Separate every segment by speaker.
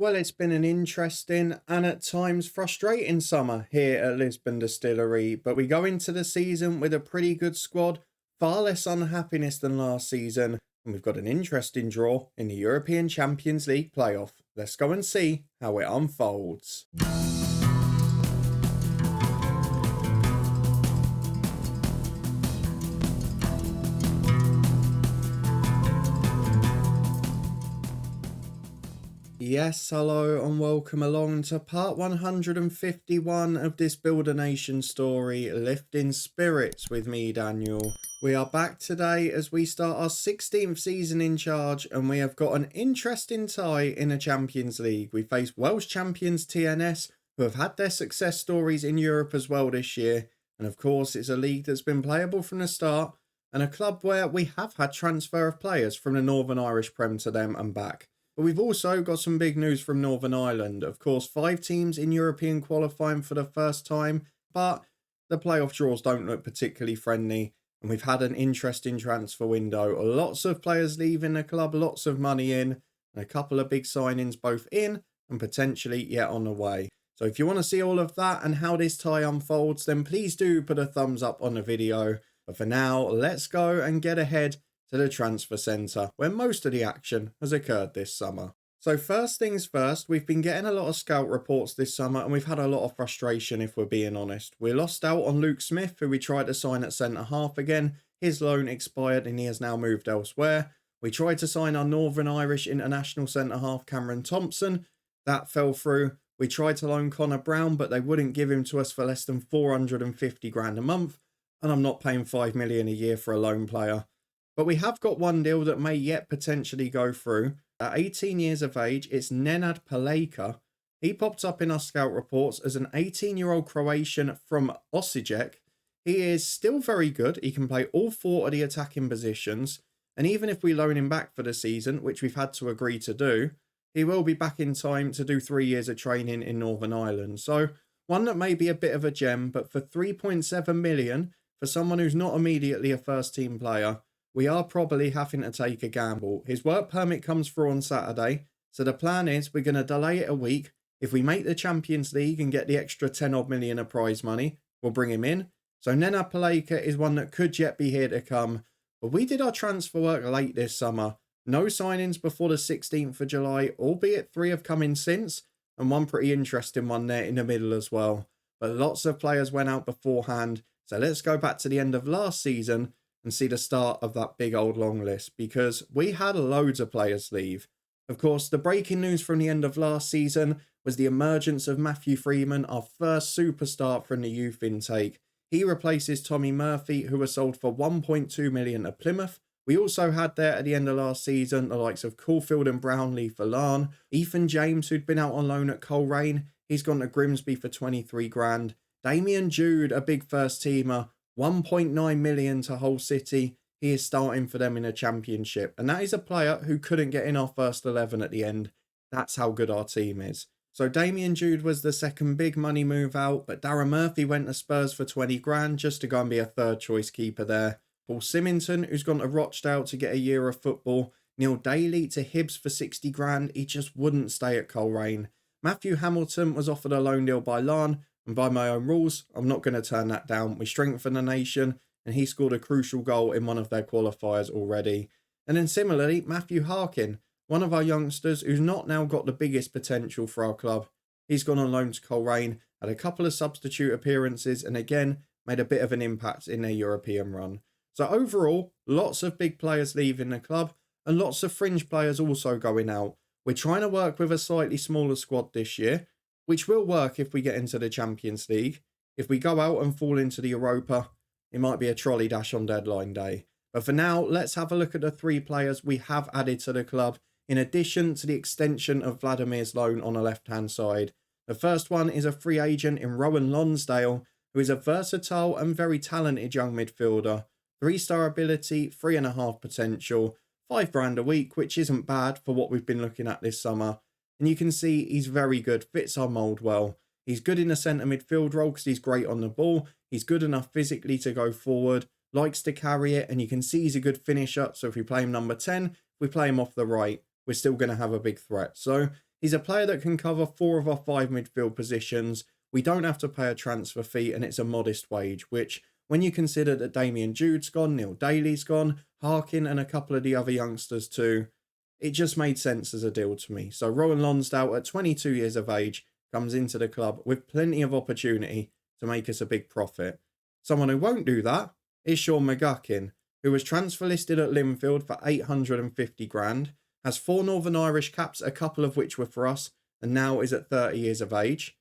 Speaker 1: Well, it's been an interesting and at times frustrating summer here at Lisburn Distillery, but we go into the season with a pretty good squad, far less unhappiness than last season, and we've got an interesting draw in the European Champions League playoff. Let's go and see how it unfolds. Yes, hello and welcome along to part 151 of this Build a Nation story, Lifting Spirits with me, Daniel. We are back today as we start our 16th season in charge, and we have got an interesting tie in the Champions League. We face Welsh champions TNS, who have had their success stories in Europe as well this year. And of course, it's a league that's been playable from the start, and a club where we have had transfer of players from the Northern Irish Prem to them and back. But we've also got some big news from Northern Ireland. Of course, 5 teams in European qualifying for the first time, but the playoff draws don't look particularly friendly. And we've had an interesting transfer window. Lots of players leaving the club, lots of money in, and a couple of big signings both in and potentially yet on the way. So if you want to see all of that and how this tie unfolds, then please do put a thumbs up on the video. But for now, let's go and get ahead to the transfer centre, where most of the action has occurred this summer. So first things first, we've been getting a lot of scout reports this summer, and we've had a lot of frustration if we're being honest. We lost out on Luke Smith, who we tried to sign at centre half again. His loan expired and he has now moved elsewhere. We tried to sign our Northern Irish international centre half Cameron Thompson. That fell through. We tried to loan Connor Brown, but they wouldn't give him to us for less than 450 grand a month, and I'm not paying 5 million a year for a loan player. But we have got one deal that may yet potentially go through. At 18 years of age, it's Nenad Palejka. He popped up in our scout reports as an 18-year-old Croatian from Osijek. He is still very good. He can play all 4 of the attacking positions. And even if we loan him back for the season, which we've had to agree to do, he will be back in time to do 3 years of training in Northern Ireland. So one that may be a bit of a gem, but for 3.7 million, for someone who's not immediately a first-team player, we are probably having to take a gamble. His work permit comes through on Saturday, so the plan is we're going to delay it a week. If we make the Champions League and get the extra 10 odd million of prize money, we'll bring him in. So Nenad Palejka is one that could yet be here to come. But we did our transfer work late this summer. No signings before the 16th of July, albeit 3 have come in since, and one pretty interesting one there in the middle as well. But lots of players went out beforehand, so let's go back to the end of last season and see the start of that big old long list, because we had loads of players leave. Of course, the breaking news from the end of last season was the emergence of Matthew Freeman, our first superstar from the youth intake. He replaces Tommy Murphy, who was sold for 1.2 million at Plymouth. We also had there at the end of last season the likes of Caulfield and Brownlee for Larne, Ethan James, who'd been out on loan at Coleraine. He's gone to Grimsby for 23 grand. Damien Jude, a big first teamer, 1.9 million to Hull City. He is starting for them in a championship. And that is a player who couldn't get in our first 11 at the end. That's how good our team is. So Damien Jude was the second big money move out, but Darren Murphy went to Spurs for 20 grand just to go and be a third choice keeper there. Paul Symington, who's gone to Rochdale to get a year of football. Neil Daly to Hibs for 60 grand. He just wouldn't stay at Coleraine. Matthew Hamilton was offered a loan deal by Larne. And by my own rules, I'm not going to turn that down. We strengthen the nation, and he scored a crucial goal in one of their qualifiers already. And then similarly, Matthew Harkin, one of our youngsters who's not now got the biggest potential for our club. He's gone on loan to Coleraine, had a couple of substitute appearances, and again, made a bit of an impact in their European run. So overall, lots of big players leaving the club, and lots of fringe players also going out. We're trying to work with a slightly smaller squad this year, which will work if we get into the Champions League. If we go out and fall into the Europa, it might be a trolley dash on deadline day. But for now, let's have a look at the 3 players we have added to the club, in addition to the extension of Vladimir's loan on the left-hand side. The first one is a free agent in Rowan Lonsdale, who is a versatile and very talented young midfielder. 3-star ability, 3.5 potential, 5 grand a week, which isn't bad for what we've been looking at this summer. And you can see he's very good, fits our mould well. He's good in the centre midfield role because he's great on the ball. He's good enough physically to go forward, likes to carry it, and you can see he's a good finisher. So if we play him number 10, if we play him off the right, we're still going to have a big threat. So He's a player that can cover 4 of our 5 midfield positions. We don't have to pay a transfer fee, and it's a modest wage, which, when you consider that Damien Jude's gone, Neil Daly's gone, Harkin and a couple of the other youngsters too, it just made sense as a deal to me. So Rowan Lonsdale, at 22 years of age, comes into the club with plenty of opportunity to make us a big profit. Someone who won't do that is Sean McGuckin, who was transfer listed at Linfield for 850 grand, has 4 Northern Irish caps, a couple of which were for us, and now is at 30 years of age.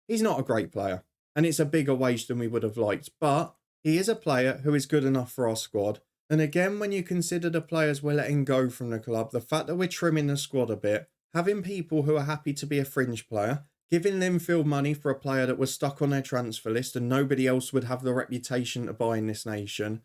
Speaker 1: He's not a great player, and it's a bigger wage than we would have liked, but he is a player who is good enough for our squad. And again, when you consider the players we're letting go from the club, the fact that we're trimming the squad a bit, having people who are happy to be a fringe player, giving Linfield money for a player that was stuck on their transfer list and nobody else would have the reputation to buy in this nation,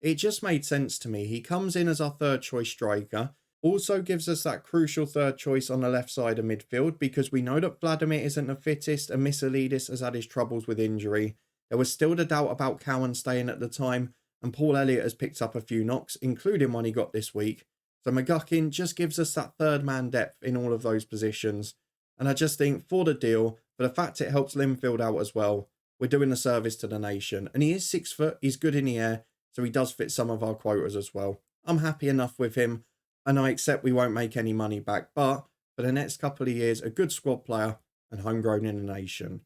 Speaker 1: it just made sense to me. He comes in as our third choice striker, also gives us that crucial third choice on the left side of midfield, because we know that Vladimir isn't the fittest and Misselidis has had his troubles with injury. There was still the doubt about Cowan staying at the time, and Paul Elliott has picked up a few knocks, including one he got this week. So McGuckin just gives us that third man depth in all of those positions. And I just think, for the deal, for the fact it helps Linfield out as well, we're doing a service to the nation. And he is 6 foot, he's good in the air, so he does fit some of our quotas as well. I'm happy enough with him, and I accept we won't make any money back, but for the next couple of years, a good squad player and homegrown in the nation.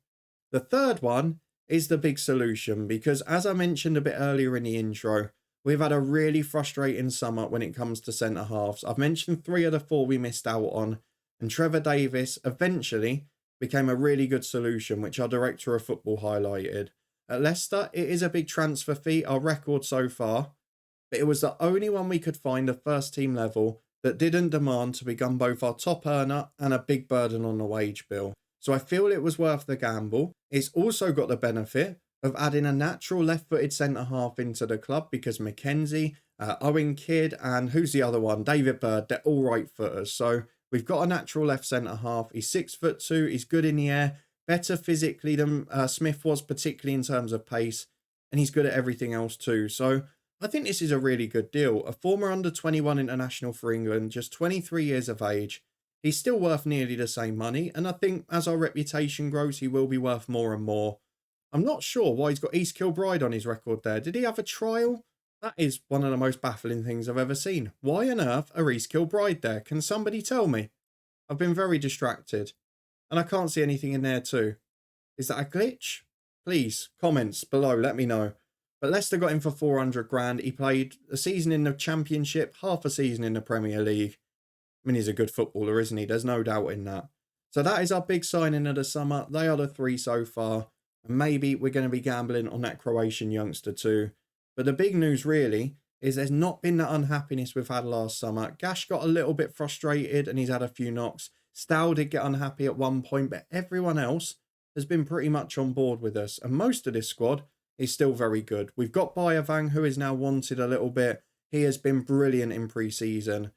Speaker 1: The third one is the big solution, because as I mentioned a bit earlier in the intro, we've had a really frustrating summer when it comes to centre-halves. I've mentioned 3 of the 4 we missed out on, and Trevor Davis eventually became a really good solution, which our director of football highlighted. At Leicester, it is a big transfer fee, our record so far, but it was the only one we could find at first team level that didn't demand to become both our top earner and a big burden on the wage bill. So I feel it was worth the gamble. It's also got the benefit of adding a natural left-footed centre-half into the club, because Mackenzie, Owen Kidd, and who's the other one? David Bird, they're all right-footers. So we've got a natural left centre-half. He's 6'2", he's good in the air, better physically than Smith was, particularly in terms of pace, and he's good at everything else too. So I think this is a really good deal. A former under-21 international for England, just 23 years of age. He's still worth nearly the same money, and I think as our reputation grows, he will be worth more and more. I'm not sure why he's got East Kilbride on his record there. Did he have a trial? That is one of the most baffling things I've ever seen. Why on earth are East Kilbride there? Can somebody tell me? I've been very distracted, and I can't see anything in there too. Is that a glitch? Please, comments below, let me know. But Leicester got him for 400 grand. He played a season in the Championship, half a season in the Premier League. I mean, he's a good footballer, isn't he? There's no doubt in that. So that is our big signing of the summer. They are the 3 so far. And maybe we're going to be gambling on that Croatian youngster too. But the big news really is there's not been that unhappiness we've had last summer. Gash got a little bit frustrated and he's had a few knocks. Stow did get unhappy at one point, but everyone else has been pretty much on board with us. And most of this squad is still very good. We've got Bayavang, who is now wanted a little bit. He has been brilliant in pre-season.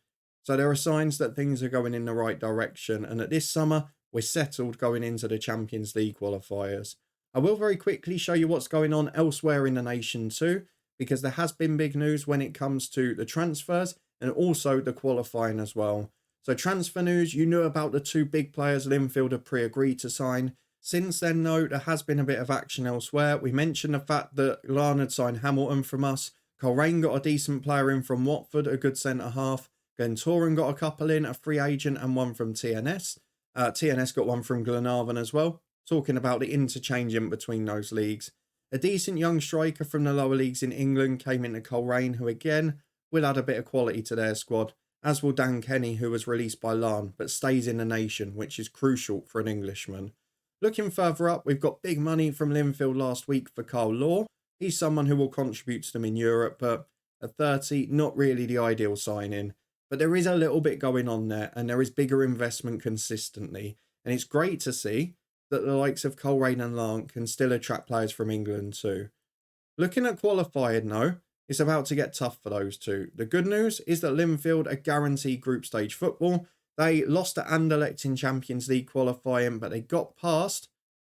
Speaker 1: So there are signs that things are going in the right direction. And that this summer, we're settled going into the Champions League qualifiers. I will very quickly show you what's going on elsewhere in the nation too, because there has been big news when it comes to the transfers and also the qualifying as well. So transfer news, you knew about the 2 big players Linfield have pre-agreed to sign. Since then, though, there has been a bit of action elsewhere. We mentioned the fact that Larne had signed Hamilton from us. Coleraine got a decent player in from Watford, a good centre-half. Glentoran got a couple in, a free agent and one from TNS. TNS got one from Glenarvan as well. Talking about the interchange in between those leagues. A decent young striker from the lower leagues in England came into Coleraine, who again will add a bit of quality to their squad, as will Dan Kenny, who was released by Larne, but stays in the nation, which is crucial for an Englishman. Looking further up, we've got big money from Linfield last week for Carl Law. He's someone who will contribute to them in Europe, but at 30, not really the ideal signing. But there is a little bit going on there, and there is bigger investment consistently. And it's great to see that the likes of Coleraine and Larne can still attract players from England too. Looking at qualified now, it's about to get tough for those 2. The good news is that Linfield are guaranteed group stage football. They lost to Anderlecht in Champions League qualifying, but they got past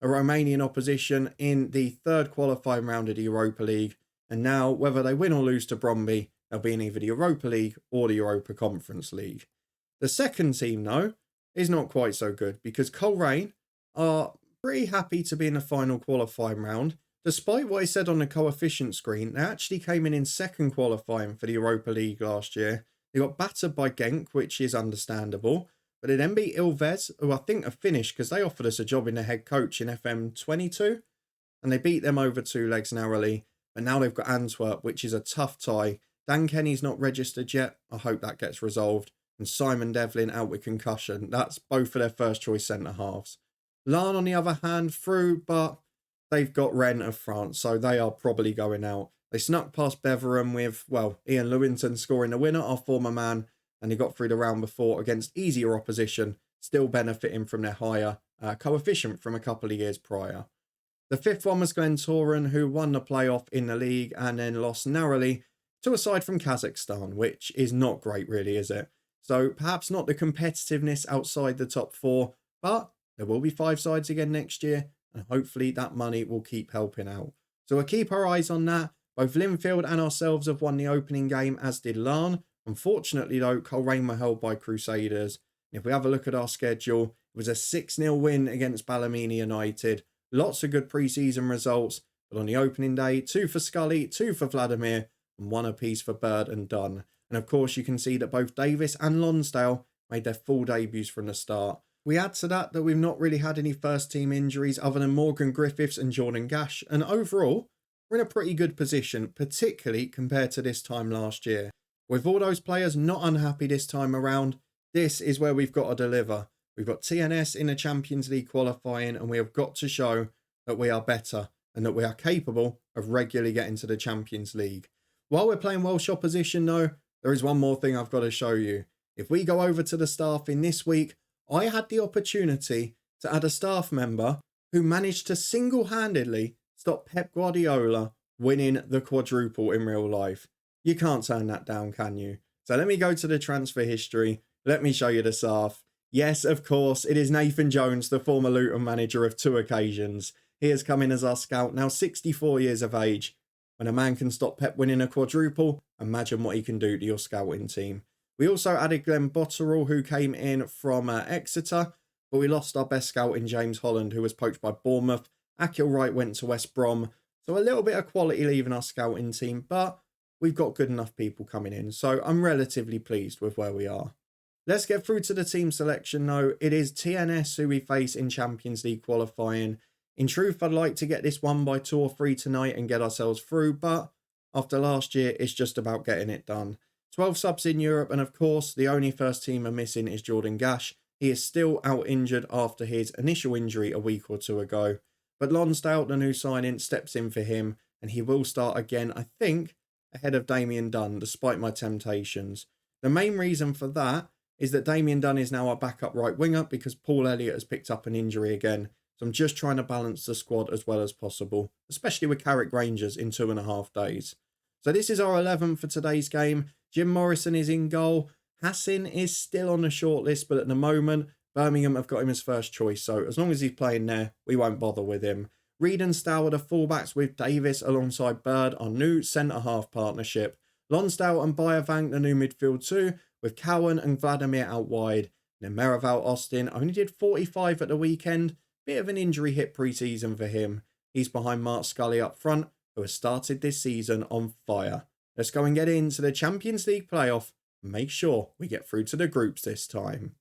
Speaker 1: a Romanian opposition in the 3rd qualifying round of the Europa League. And now, whether they win or lose to Bromby, they'll be in either the Europa League or the Europa Conference League. The second team, though, is not quite so good because Coleraine are pretty happy to be in the final qualifying round. Despite what I said on the coefficient screen, they actually came in second qualifying for the Europa League last year. They got battered by Genk, which is understandable, but they then beat Ilves, who I think are finished because they offered us a job in the head coach in FM22, and they beat them over 2 legs narrowly. But now they've got Antwerp, which is a tough tie. Dan Kenny's not registered yet. I hope that gets resolved. And Simon Devlin out with concussion. That's both of their first choice centre-halves. Larne, on the other hand, through, but they've got Rennes of France, so they are probably going out. They snuck past Beverham with, well, Ian Lewington scoring the winner, our former man, and they got through the round before against easier opposition, still benefiting from their higher coefficient from a couple of years prior. The fifth one was Glentoran, who won the playoff in the league and then lost narrowly to a side from Kazakhstan, which is not great really, is it? So perhaps not the competitiveness outside the top 4, but there will be 5 sides again next year, and hopefully that money will keep helping out. So we'll keep our eyes on that. Both Linfield and ourselves have won the opening game, as did Larne. Unfortunately though, Coleraine were held by Crusaders. And if we have a look at our schedule, it was a 6-0 win against Ballymena United. Lots of good pre-season results, but on the opening day, 2 for Scully, 2 for Vladimir, and 1 apiece for Bird and Dunn. And of course, you can see that both Davis and Lonsdale made their full debuts from the start. We add to that we've not really had any first team injuries other than Morgan Griffiths and Jordan Gash, and overall, we're in a pretty good position, particularly compared to this time last year. With all those players not unhappy this time around, this is where we've got to deliver. We've got TNS in the Champions League qualifying, and we have got to show that we are better and that we are capable of regularly getting to the Champions League. While we're playing Welsh opposition though, there is one more thing I've got to show you. If we go over to the staffing this week, I had the opportunity to add a staff member who managed to single-handedly stop Pep Guardiola winning the quadruple in real life. You can't turn that down, can you? So let me go to the transfer history. Let me show you the staff. Yes, of course, it is Nathan Jones, the former Luton manager of 2 occasions. He has come in as our scout, now 64 years of age. When a man can stop Pep winning a quadruple, imagine what he can do to your scouting team. We also added Glenn Botterill, who came in from Exeter, but we lost our best scout in James Holland, who was poached by Bournemouth. Akil Wright went to West Brom, so a little bit of quality leaving our scouting team, but we've got good enough people coming in, so I'm relatively pleased with where we are. Let's get through to the team selection though. It is TNS who we face in Champions League qualifying. In truth, I'd like to get this 1 by 2 or 3 tonight and get ourselves through, but after last year, it's just about getting it done. 12 subs in Europe, and of course, the only first teamer missing is Jordan Gash. He is still out injured after his initial injury a week or 2 ago. But Lonsdale, the new signing, steps in for him, and he will start again, I think, ahead of Damien Dunn, despite my temptations. The main reason for that is that Damien Dunn is now our backup right winger because Paul Elliott has picked up an injury again. So I'm just trying to balance the squad as well as possible, especially with Carrick Rangers in 2.5 days. So this is our 11 for today's game. Jim Morrison is in goal. Hassan is still on the shortlist, but at the moment, Birmingham have got him as first choice. So as long as he's playing there, we won't bother with him. Reed and Stow are the fullbacks with Davis alongside Bird, our new centre-half partnership. Lonsdale and Bayervank, the new midfield too, with Cowan and Vladimir out wide. Then Merival Austin only did 45 at the weekend. Bit of an injury hit pre-season for him. He's behind Mark Scully up front, who has started this season on fire. Let's go and get into the Champions League playoff and make sure we get through to the groups this time.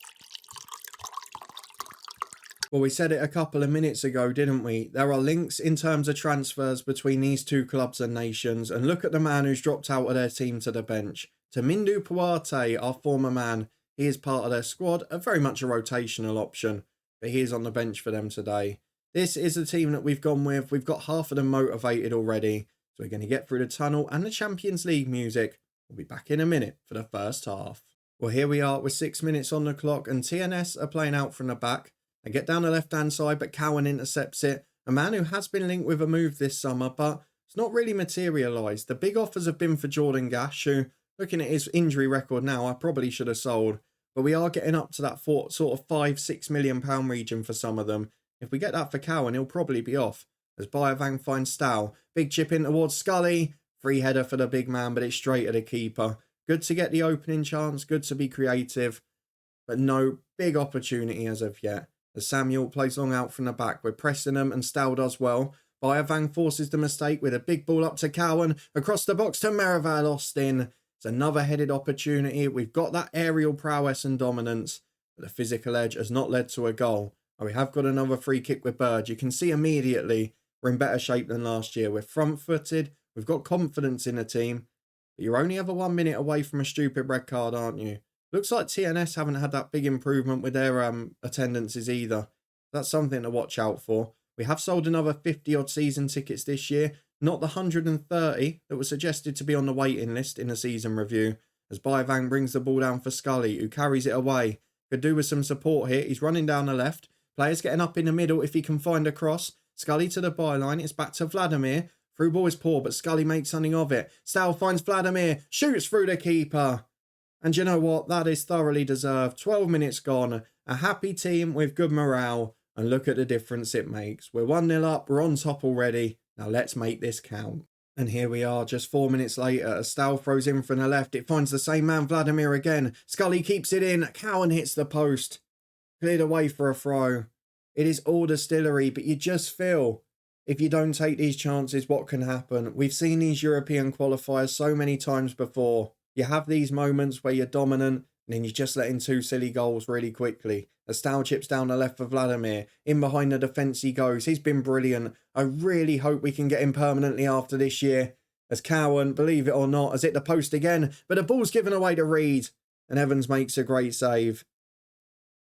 Speaker 1: Well, we said it a couple of minutes ago, didn't we? There are links in terms of transfers between these 2 clubs and nations. And look at the man who's dropped out of their team to the bench. Tamindu Puarte, our former man, he is part of their squad, very much a rotational option, but he is on the bench for them today. This is the team that we've gone with. We've got half of them motivated already. So we're going to get through the tunnel and the Champions League music. We'll be back in a minute for the first half. Well, here we are with 6 minutes on the clock and TNS are playing out from the back. They get down the left-hand side, but Cowan intercepts it. A man who has been linked with a move this summer, but it's not really materialised. The big offers have been for Jordan Gash, who, looking at his injury record now, I probably should have sold. But we are getting up to that sort of £5-6 million region for some of them. If we get that for Cowan, he'll probably be off. As Bayervank finds Stow. Big chip in towards Scully. Free header for the big man, but it's straight at the keeper. Good to get the opening chance. Good to be creative. But no big opportunity as of yet. As Samuel plays long out from the back with Prestonham and Stow does well. Bayavang forces the mistake with a big ball up to Cowan. Across the box to Merivale Austin. It's another headed opportunity. We've got that aerial prowess and dominance, but the physical edge has not led to a goal. And we have got another free kick with Bird. You can see immediately we're in better shape than last year. We're front-footed. We've got confidence in the team. But you're only ever 1 minute away from a stupid red card, aren't you? Looks like TNS haven't had that big improvement with their attendances either. That's something to watch out for. We have sold another 50-odd season tickets this year, not the 130 that were suggested to be on the waiting list in the season review, as Bayavang brings the ball down for Scully, who carries it away. Could do with some support here. He's running down the left. Players getting up in the middle if he can find a cross. Scully to the byline. It's back to Vladimir. Through ball is poor, but Scully makes something of it. Stow finds Vladimir. Shoots through the keeper. And you know what? That is thoroughly deserved. 12 minutes gone. A happy team with good morale. And look at the difference it makes. We're 1-0 up. We're on top already. Now let's make this count. And here we are just 4 minutes later. As Stow throws in from the left. It finds the same man, Vladimir, again. Scully keeps it in. Cowan hits the post. Cleared away for a throw. It is all Distillery, but you just feel if you don't take these chances, what can happen? We've seen these European qualifiers so many times before. You have these moments where you're dominant and then you just let in 2 silly goals really quickly. As Stow chips down the left for Vladimir. In behind the defence he goes. He's been brilliant. I really hope we can get him permanently after this year. As Cowan, believe it or not, has hit the post again. But the ball's given away to Reed. And Evans makes a great save.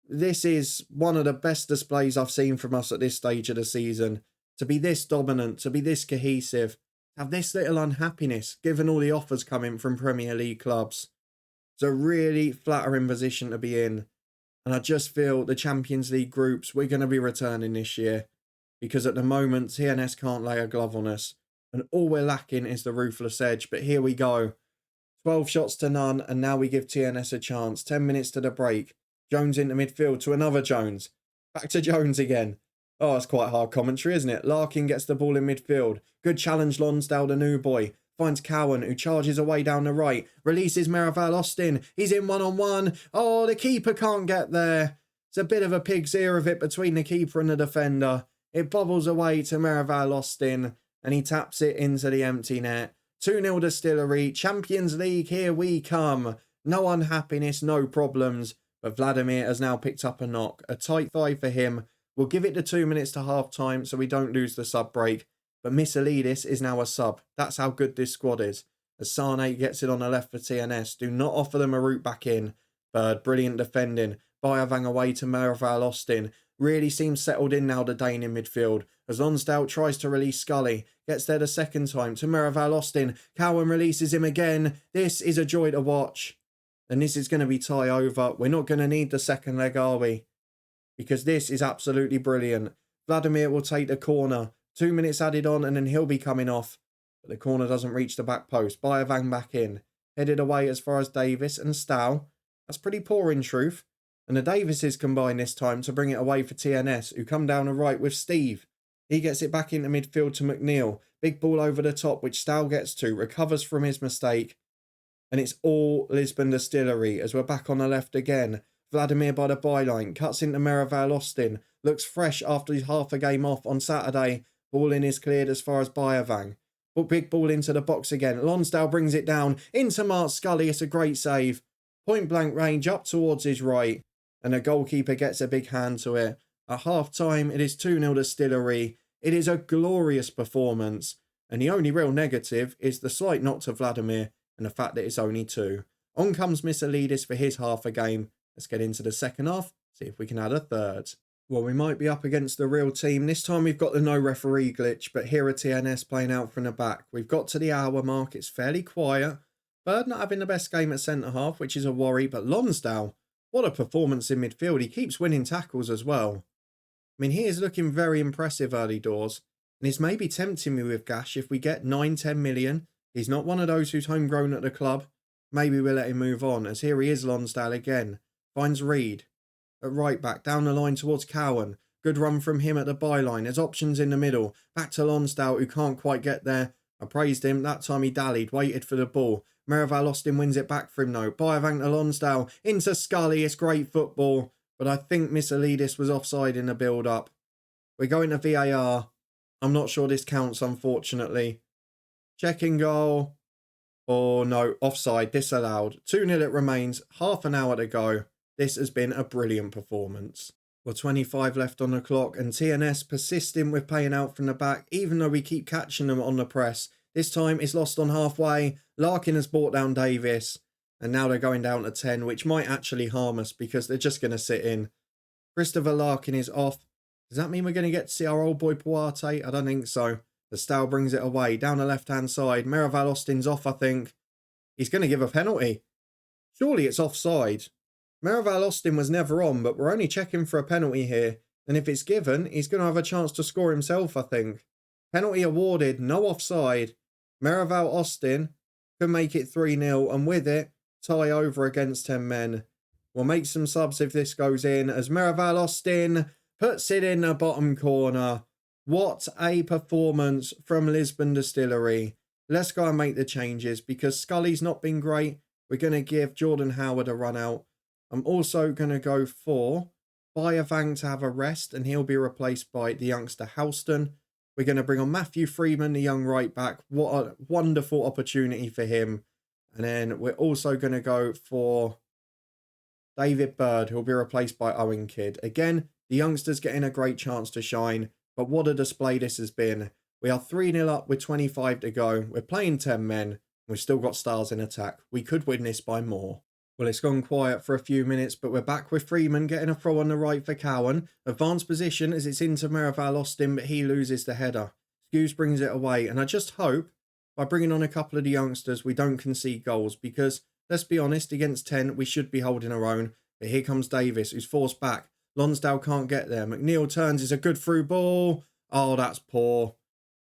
Speaker 1: This is one of the best displays I've seen from us at this stage of the season. To be this dominant, to be this cohesive, to have this little unhappiness, given all the offers coming from Premier League clubs. It's a really flattering position to be in. And I just feel the Champions League groups, we're going to be returning this year. Because at the moment, TNS can't lay a glove on us. And all we're lacking is the ruthless edge. But here we go. 12 shots to none, and now we give TNS a chance. 10 minutes to the break. Jones into midfield to another Jones. Back to Jones again. Oh, it's quite hard commentary, isn't it? Larkin gets the ball in midfield. Good challenge, Lonsdale, the new boy. Finds Cowan, who charges away down the right. Releases Merivale Austin. He's in one-on-one. Oh, the keeper can't get there. It's a bit of a pig's ear of it between the keeper and the defender. It bobbles away to Merivale Austin, and he taps it into the empty net. 2-0 Distillery. Champions League, here we come. No unhappiness, no problems. But Vladimir has now picked up a knock. A tight 5 for him. We'll give it the 2 minutes to half-time so we don't lose the sub-break. But Misselidis is now a sub. That's how good this squad is. As Sane gets it on the left for TNS. Do not offer them a route back in. Bird, brilliant defending. Bayavang away to Merivale Austin. Really seems settled in now, the Dane in midfield. As Lonsdale tries to release Scully. Gets there the second time to Merivale Austin. Cowan releases him again. This is a joy to watch. And this is going to be tie over. We're not going to need the second leg, are we? Because this is absolutely brilliant. Vladimir will take the corner. 2 minutes added on and then he'll be coming off. But the corner doesn't reach the back post. Bayavang back in. Headed away as far as Davis and Stow. That's pretty poor in truth. And the Davises combine this time to bring it away for TNS, who come down the right with Steve. He gets it back into midfield to McNeil. Big ball over the top, which Stow gets to. Recovers from his mistake. And it's all Lisburn Distillery as we're back on the left again. Vladimir by the byline. Cuts into Merivale Austin. Looks fresh after his half a game off on Saturday. Ball in is cleared as far as Bayavang. But big ball into the box again. Lonsdale brings it down. Into Mark Scully. It's a great save. Point blank range up towards his right. And the goalkeeper gets a big hand to it. At half time, it is 2-0 Distillery. It is a glorious performance. And the only real negative is the slight knock to Vladimir and the fact that it's only 2. On comes Misselidis for his half a game. Let's get into the second half, see if we can add a third. Well, we might be up against the real team. This time we've got the no referee glitch, but here are TNS playing out from the back. We've got to the hour mark. It's fairly quiet. Bird not having the best game at centre-half, which is a worry, but Lonsdale, what a performance in midfield. He keeps winning tackles as well. I mean, he is looking very impressive early doors, and it's maybe tempting me with Gash if we get 9-10 million. He's not one of those who's homegrown at the club. Maybe we'll let him move on, as here he is, Lonsdale again. Finds Reed. At right back, down the line towards Cowan. Good run from him at the byline. There's options in the middle. Back to Lonsdale, who can't quite get there. I praised him. That time he dallied, waited for the ball. Merivale Austin wins it back for him though. Bayavang to Lonsdale. Into Scully. It's great football. But but I think Misalidis was offside in the build-up. We're going to VAR. I'm not sure this counts, unfortunately. Checking goal. Oh, no, offside, disallowed. 2-0 it remains, half an hour to go. This has been a brilliant performance. Well, 25 left on the clock, and TNS persisting with playing out from the back, even though we keep catching them on the press. This time it's lost on halfway. Larkin has brought down Davis, and now they're going down to 10, which might actually harm us because they're just going to sit in. Christopher Larkin is off. Does that mean we're going to get to see our old boy Puarte? I don't think so. The Stow brings it away, down the left-hand side. Meraval Austin's off, I think. He's going to give a penalty. Surely it's offside. Meraval Austin was never on, but we're only checking for a penalty here. And if it's given, he's going to have a chance to score himself, I think. Penalty awarded, no offside. Meraval Austin can make it 3-0, and with it, tie over against 10 men. We'll make some subs if this goes in, as Meraval Austin puts it in the bottom corner. What a performance from Lisburn Distillery. Let's go and make the changes because Scully's not been great. We're going to give Jordan Howard a run out. I'm also going to go for Bayavang to have a rest and he'll be replaced by the youngster Houston. We're going to bring on Matthew Freeman, the young right back. What a wonderful opportunity for him. And then we're also going to go for David Bird, who'll be replaced by Owen Kidd. Again, the youngster's getting a great chance to shine. But what a display this has been. We are 3-0 up with 25 to go. We're playing 10 men. We've still got stars in attack. We could win this by more. Well, it's gone quiet for a few minutes, but we're back with Freeman getting a throw on the right for Cowan. Advanced position as it's into Meraval Austin, but he loses the header. Skews brings it away, and I just hope by bringing on a couple of the youngsters, we don't concede goals because, let's be honest, against 10, we should be holding our own. But here comes Davis, who's forced back. Lonsdale can't get there. McNeil turns. It's a good through ball. Oh, that's poor.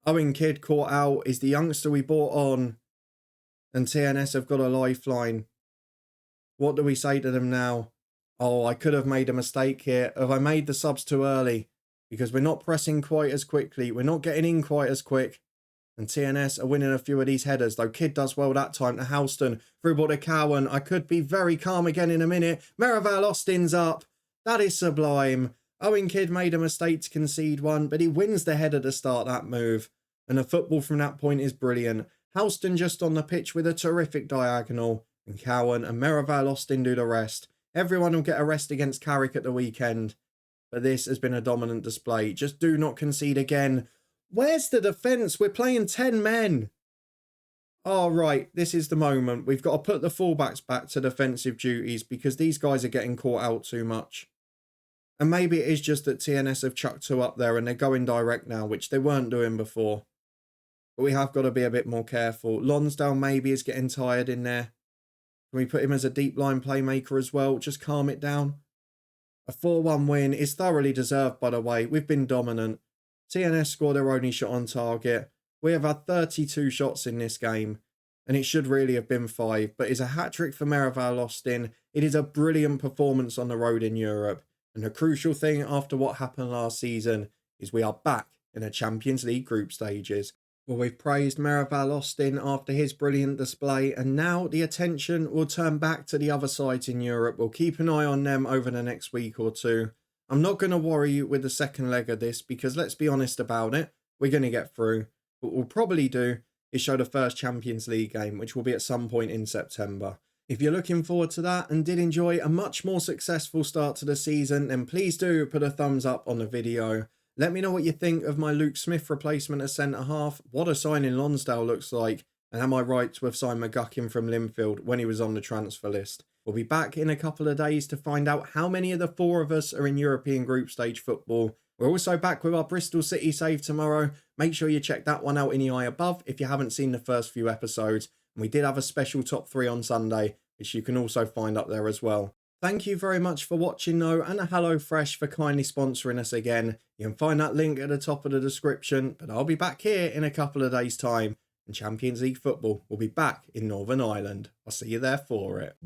Speaker 1: Owen Kidd caught out. Is the youngster we brought on. And TNS have got a lifeline. What do we say to them now? Oh, I could have made a mistake here. Have I made the subs too early? Because we're not pressing quite as quickly. We're not getting in quite as quick. And TNS are winning a few of these headers. Though Kidd does well that time to Houston. Through ball to Cowan. I could be very calm again in a minute. Meraval Austin's up. That is sublime. Owen Kidd made a mistake to concede one, but he wins the header to start that move. And the football from that point is brilliant. Houston just on the pitch with a terrific diagonal. And Cowan and Meraval Austin do the rest. Everyone will get a rest against Carrick at the weekend. But this has been a dominant display. Just do not concede again. Where's the defence? We're playing 10 men. Oh, right. This is the moment. We've got to put the fullbacks back to defensive duties because these guys are getting caught out too much. And maybe it is just that TNS have chucked two up there and they're going direct now, which they weren't doing before. But we have got to be a bit more careful. Lonsdale maybe is getting tired in there. Can we put him as a deep line playmaker as well? Just calm it down. A 4-1 win is thoroughly deserved, by the way. We've been dominant. TNS scored their only shot on target. We have had 32 shots in this game. And it should really have been 5. But it's a hat-trick for Meraval Austin. It is a brilliant performance on the road in Europe. And the crucial thing after what happened last season is we are back in the Champions League group stages. Well, we've praised Meraval Austin after his brilliant display, and now the attention will turn back to the other sides in Europe. We'll keep an eye on them over the next week or two. I'm not going to worry you with the second leg of this because let's be honest about it, we're going to get through. What we'll probably do is show the first Champions League game, which will be at some point in September. If you're looking forward to that and did enjoy a much more successful start to the season, then please do put a thumbs up on the video. Let me know what you think of my Luke Smith replacement as centre-half, what a signing Lonsdale looks like, and am I right to have signed McGuckin from Linfield when he was on the transfer list. We'll be back in a couple of days to find out how many of the 4 of us are in European group stage football. We're also back with our Bristol City save tomorrow. Make sure you check that one out in the eye above if you haven't seen the first few episodes. And we did have a special top 3 on Sunday, which you can also find up there as well. Thank you very much for watching though, and a HelloFresh for kindly sponsoring us again. You can find that link at the top of the description, but I'll be back here in a couple of days' time, and Champions League football will be back in Northern Ireland. I'll see you there for it.